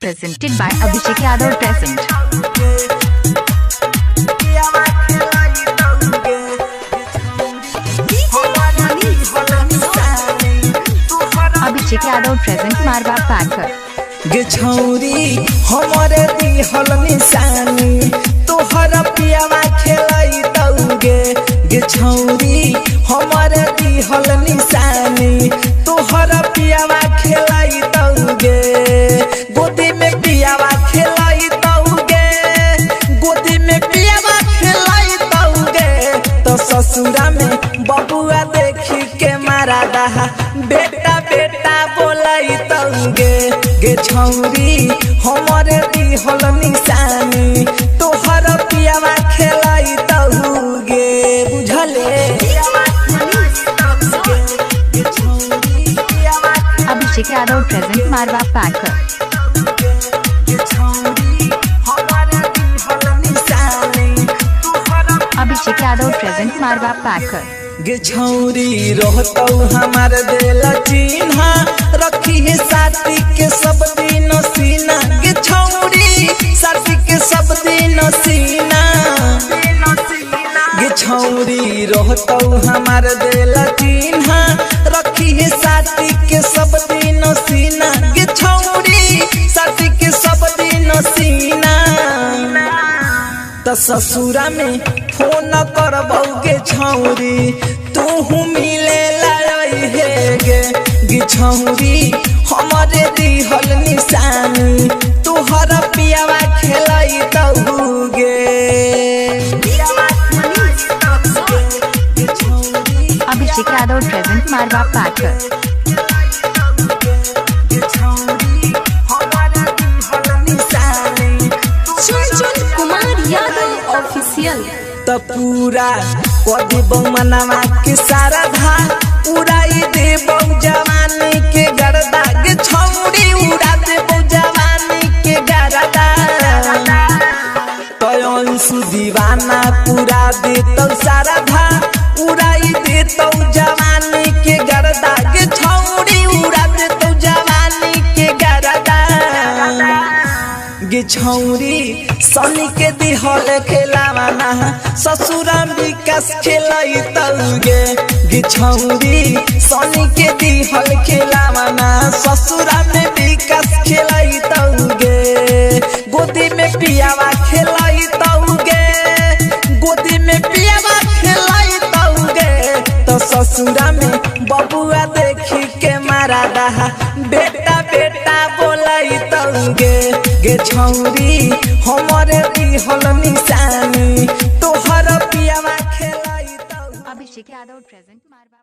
presented by Abhishek Yadav present. Abhishek Yadav present Marwa Packer. गे छौरी हमरे दिहल निशानी तोहर पियावा खेलई तौगे गे छौरी हमरे दिहल निशानी तोहर पियावा खेलई तौगे गोदी में पियावा खेलई तौगे गोदी में पियावा खेलई तौगे तो ससुरा में बबुआ देखी के मारा दहा बेटा बेटा बोलई तौगे गे छौरी हमरे दिहल निशानी तोहर पियावा खेलई तौगे बुझले Abhishek Yadav present Marwa Packer. Abhishek Yadav present Marwa Packer. गे छौरी रहतौ हमार दिल चिन्हा रखी है साथी के सब दिन सीना गे छौरी साथी के सब दिन सीना गे छौरी रहतौ हमार दिल चिन्हा रखी है साथी के सब दिन सीना गे छौरी साथी के सब दिन सीना त ससुरा में फोन करबौगे छौरी तू मिले लाई हे गे छौरी हमरे दिहल निशानी तोहर पियावा खेलई तौगे Abhishek Yadav present Marwa Packer. त पूरा कदी मनवा के सारा धा उड़ाई देबौ जवानी के गर्दा गे छौरी उड़ा देबौ जवानी के गर्दा तयंसु दीवाना पूरा देतौ सारा धा उड़ाई देतौ जवानी के गर्दा गे छौरी उड़ा देतौ जवानी के गर्दा गे छौरी सनी के दिहल खेलावाना ससुरा विकास खेलई तौगे गे छौरी सनी के दिहल खेलावाना ससुरा में विकास खेलई तौगे गोदी में पियावा खेलई तौगे गोदी में पियावा खेलई तौगे तो ससुरा में बबुआ देखी के मारा दहा बेटा बेटा बोलई तौगे गे छौरी हमरे दिहल निशानी तोहर पियावा खेलई तौगे Abhishek Yadav present Marwa